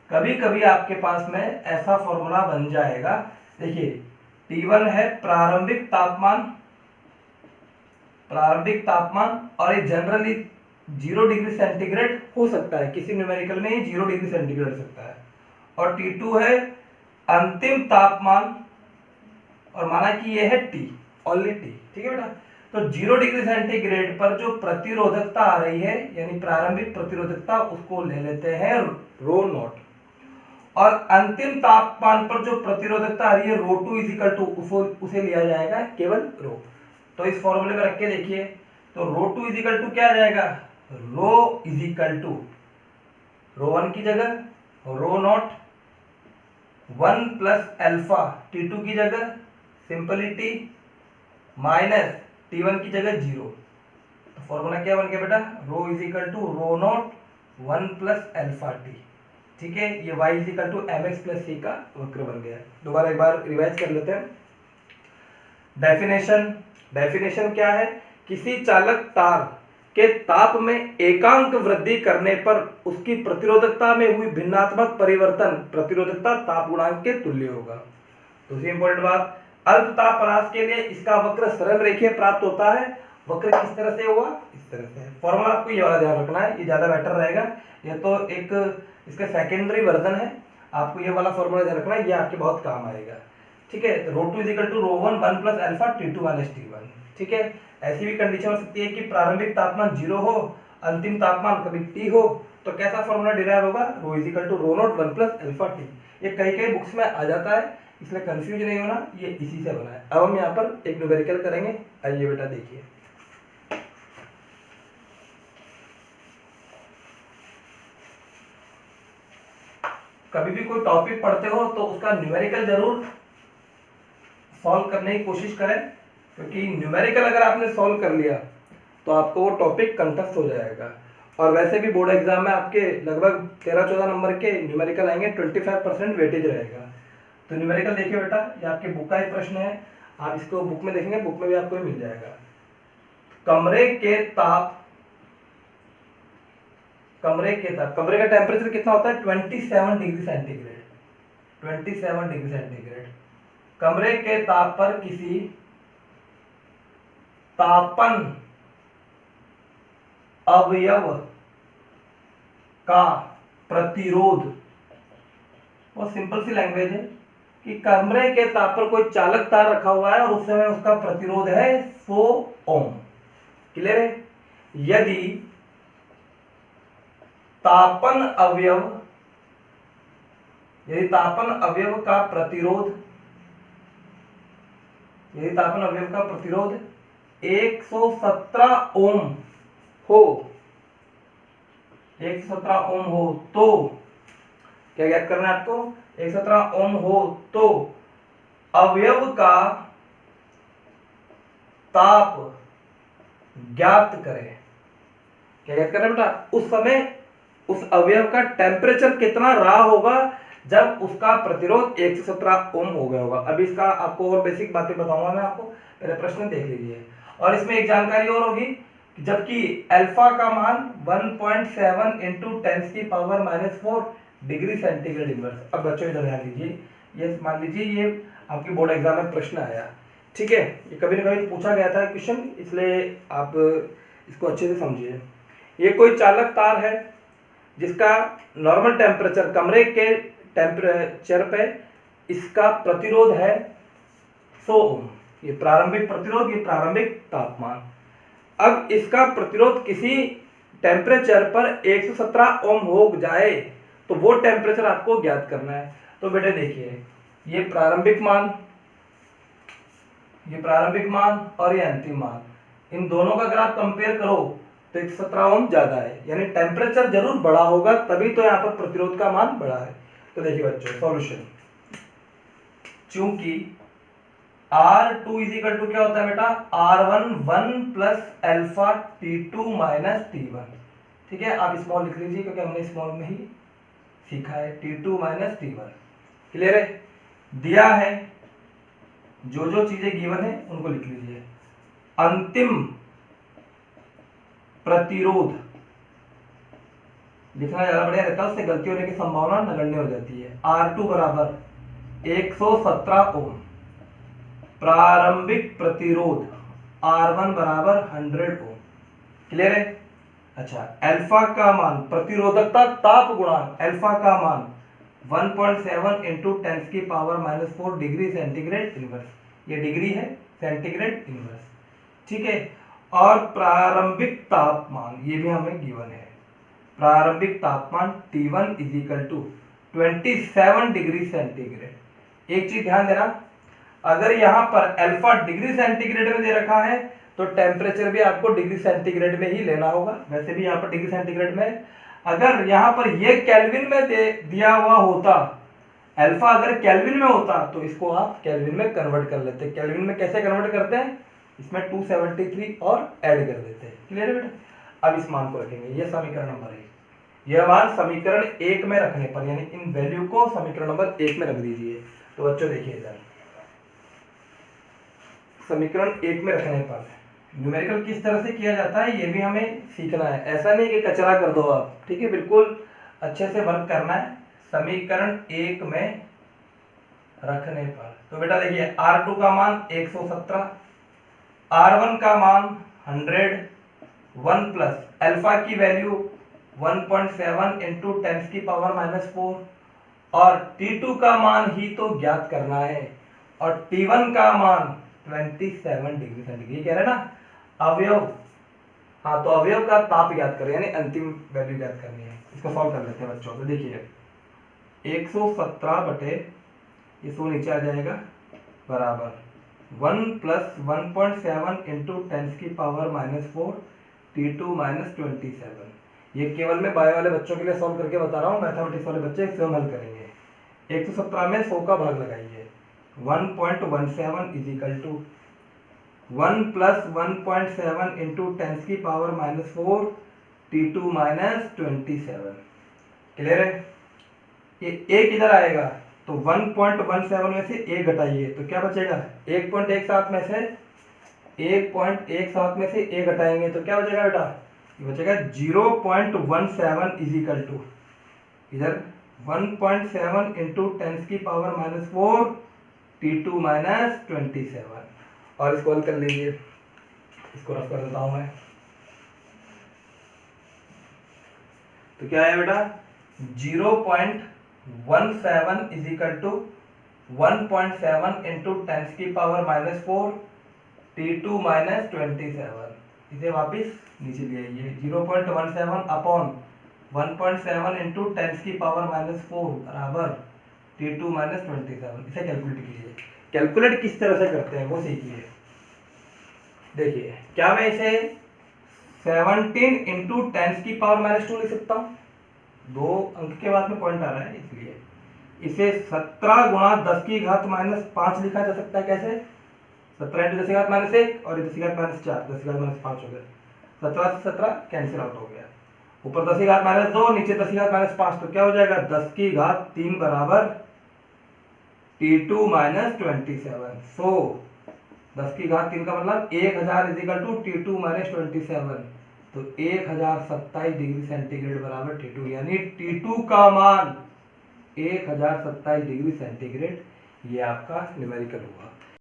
कभी कभी आपके पास में ऐसा फॉर्मूला बन जाएगा, देखिए T1 है प्रारंभिक तापमान और ये जनरली 0 डिग्री सेंटीग्रेड हो सकता है, किसी न्यूमेरिकल में ही 0 डिग्री सेंटीग्रेड हो सकता है, और T2 है अंतिम तापमान, और माना कि ये है T, ओनली T। ठीक है बेटा? तो 0 डिग्री सेंटीग्रेड पर जो प्रतिरोधकता आ रही है, यानी प्रारंभिक प्रतिरोधकता, उसको ले लेते हैं रो नॉट, और अंतिम तापमान पर जो प्रतिरोधकता आ रही है रो 2 इज इक्वल टू, उसे लिया जाएगा केवल रो। तो इस फॉर्मूले में रख के देखिए, तो रो 2 इज इक्वल टू क्या आ जाएगा? रो इज इक्वल टू रो 1 की जगह रो नॉट 1 प्लस अल्फा T2 की जगह सिंपली T माइनस T1 की जगह 0। तो फॉर्मूला क्या बन गया बेटा? Rho is equal to rho naught 1 plus alpha T। ठीक है, ये y is equal to mx plus c का वक्र बन गया। दोबारा एक बार रिवाइज कर लेते हैं। डेफिनेशन क्या है? किसी चालक तार के ताप में एकांक वृद्धि करने पर उसकी प्रतिरोधकता में हुई भिन्नात्मक परिवर्तन प्रतिरोधकता ताप गुणांक के तुल्य होगा। दूसरी इंपॉर्टेंट बात, अल्प ताप परास के लिए इसका वक्र सरल रेखीय प्राप्त होता है। वक्र किस तरह से होगा? इस तरह से। फॉर्मूला आपको ये वाला ध्यान रखना है, ये ज्यादा बेटर रहेगा, ये तो एक इसका सेकेंडरी वर्जन है, आपको ये वाला फॉर्मूला ध्यान रखना है, ये आपके बहुत काम आएगा। ठीक है, तो rho 2 is equal to rho 1 plus alpha T2 minus T1। ठीक है, ऐसी भी कंडीशन हो सकती है कि प्रारंभिक तापमान 0 हो, अंतिम तापमान कभी T हो, तो कैसा फॉर्मूला डिराइव होगा? Rho is equal to rho naught 1 plus alpha T। ये कई बुक्स में आ जाता है, इसलिए कंफ्यूज नहीं होना, ये इसी से बना है। अब हम यहाँ पर एक न्यूमेरिकल करेंगे, आइए बेटा देखिए। कभी भी कोई टॉपिक पढ़ते हो तो उसका न्यूमेरिकल जरूर सॉल्व करने की कोशिश करें, क्योंकि न्यूमेरिकल अगर आपने सॉल्व कर लिया तो आपको वो टॉपिक कंठस्थ हो जाएगा। और वैसे भी बोर्ड एग्जाम में आपके लगभग 13-14 नंबर के न्यूमेरिकल आएंगे, 25% वेटेज रहेगा। तो न्यूमेरिकल देखिए बेटा, ये आपके बुक का ही प्रश्न है, आप इसको बुक में देखेंगे, बुक में भी आपको मिल जाएगा। कमरे का टेम्परेचर कितना होता है? 27 डिग्री सेंटीग्रेड। 27 degree centigrade. कमरे के ताप पर किसी तापन अवयव का प्रतिरोध, वो सिंपल सी लैंग्वेज है कि कमरे के ताप पर कोई चालक तार रखा हुआ है और उस समय उसका प्रतिरोध है 100 ओम। क्लियर है? यदि तापन अवयव का प्रतिरोध 117 ओम हो, 117 ओम हो तो क्या ज्ञात करना है आपको? 117 ओम हो तो अवयव का ताप ज्ञात करें। क्या ज्ञात करना है बेटा? उस समय उस अवयव का टेम्परेचर कितना रहा होगा जब उसका प्रतिरोध 117 ओम हो गया होगा। अभी इसका आपको और बेसिक बातें बताऊंगा मैं आपको, पहले प्रश्न देख लीजिए। और इसमें एक जानकारी और होगी, जबकि अल्फा का मान 1.7 इंटू 10⁻⁻⁴ डिग्री सेंटीग्रेड इनवर्स। अब बच्चों इधर ध्यान दीजिए, ये मान लीजिए ये आपके बोर्ड एग्जाम में प्रश्न आया, ठीक है, ये कभी ना कभी पूछा गया था क्वेश्चन, इसलिए आप इसको अच्छे से समझिए। ये कोई चालक तार है जिसका नॉर्मल टेम्परेचर, कमरे के टेम्परेचर पे इसका प्रतिरोध है 100 ओम। ये प्रारंभिक प्रतिरोध, ये प्रारंभिक तापमान। अब इसका प्रतिरोध किसी टेम्परेचर पर 117 ओम हो जाए तो वो टेम्परेचर आपको ज्ञात करना है। तो बेटे देखिए, ये प्रारंभिक मान और ये अंतिम मान, इन दोनों का अगर आप कंपेयर करो तो 117 ओम ज्यादा है, यानी टेम्परेचर जरूर बड़ा होगा, तभी तो यहाँ पर प्रतिरोध का मान बड़ा है। तो देखिए बच्चों सॉल्यूशन, चूंकि R2 इजिकल टू क्या होता है बेटा? R1 1 plus alpha T2 minus T1। ठीक है, आप स्मॉल लिख लीजिए क्योंकि हमने स्मॉल में ही सीखा है, T2 माइनस T1। क्लियर है? दिया है, जो जो चीजें गिवन है उनको लिख लीजिए। अंतिम प्रतिरोध लिखना ज्यादा बढ़िया रहता है, उससे गलती होने की संभावना नगण्य हो जाती है। R2 बराबर 117 ओम। प्रारंभिक प्रतिरोध R1 बराबर 100 ओम। क्लियर है? अच्छा, अल्फा का मान, प्रतिरोधकता ताप गुणांक, अल्फा का मान 1.7 इंटू 10⁻⁻⁴ डिग्री सेंटीग्रेड इनवर्स। ये डिग्री है, सेंटीग्रेड इनवर्स। ठीक है, और प्रारंभिक तापमान, ये भी हमें गिवन है, प्रारंभिक तापमान T1 is equal to 27 degree centigrade. एक चीज ध्यान देना, अगर यहां पर अल्फा डिग्री सेंटीग्रेड में दे रखा है तो टेम्परेचर भी आपको डिग्री सेंटीग्रेड में ही लेना होगा। वैसे भी यहाँ पर डिग्री सेंटीग्रेड में, अगर यहाँ पर ये केल्विन में दिया हुआ होता, अल्फा अगर केल्विन में होता तो इसको आप केल्विन में कन्वर्ट कर लेते। केल्विन में कैसे कन्वर्ट करते हैं? इसमें 273 और ऐड कर देते हैं। क्लियर है बेटा? अब इस मान को रखेंगे, ये समीकरण नंबर 1, यह मान समीकरण 1 में रखने पर, यानी इन वैल्यू को समीकरण नंबर 1 में रख दीजिए। तो बच्चों देखिए इधर, समीकरण 1 में रखने पर न्यूमेरिकल किस तरह से किया जाता है ये भी हमें सीखना है। ऐसा नहीं कि कचरा कर दो आप, ठीक है, बिल्कुल अच्छे से वर्क करना है समीकरण 1 में रखने पर। तो बेटा देखिए, R2 का मान 117, R1 का मान 100, 1 प्लस अल्फा की वैल्यू 1.7 इंटू 10⁻⁻⁴, और T2 का मान ही तो ज्ञात करना है, और T1 का मान 27 डिग्री सेंटीग्रेड। ये कह रहे हैं ना अवयव, हाँ, तो अवयव का ताप ज्ञात करें, यानी अंतिम वैल्यू ज्ञात करनी है। इसको सॉल्व कर लेते हैं बच्चों। तो देखिए 117 बटे ये 100 नीचे आ जाएगा, बराबर 1 प्लस 1.7 इंटू 10⁻⁻⁴ T2 माइनस 27। ये केवल मैं बायो वाले बच्चों के लिए सॉल्व करके बता रहा हूँ, मैथमेटिक्स वाले बच्चे इससे हल करेंगे। 117 में 100 का भाग लगाइए, 1.17 इजिकल टू 1 प्लस 1.7 इंटू 10 की पावर -4 T2 माइनस 27। क्लियर है? ये एक इधर आएगा तो 1.17 में से एक घटाइए तो क्या बचेगा? 1.17 में से 1.17 में से एक घटाएंगे तो क्या बचेगा बेटा? ये बचेगा 0.17 इज इक्वल टू इधर 1.7 इंटू 10 की पावर -4 T2 माइनस 27। और इसको हल कर लीजिए, इसको रफ कर देता हूं मैं। तो क्या है बेटा? 0.17 इज इक्वल टू 1.7 इंटू 10 की पावर -4 T2 माइनस 27। इसे वापिस नीचे ले आइए। 0.17 अपॉन 1.7 इंटू 10 की पावर -4 बराबर T2 माइनस 27। इसे कैलकुलेट कीजिए। कैलकुलेट किस तरह से करते हैं वो सीखिए। देखिए, क्या मैं इसे 17 इंटू 10 की पावर -2 लिख सकता हूँ? 2 अंक के बाद में पॉइंट आ रहा है इसलिए। इसे 17 गुणा 10 की घात -5 लिखा जा सकता है। कैसे? 17 इंटू 10 की घात -1 और 10 की घात -4, 10 की घात -5 हो गया। 17 से 17 कैंसिल आउट हो गया। ऊपर 10 की घात -2, नीचे 10 की घात -5, तो क्या हो जाएगा? 10 की घात 3 बराबर T2 माइनस 27। सो 10 की घात 3 का मतलब 1000 is equal to T2 minus 27। तो 1027 डिग्री सेंटीग्रेड बराबर T2, यानी T2 का मान 1027 डिग्री सेंटीग्रेड। ये आपका न्यूमेरिकल हुआ।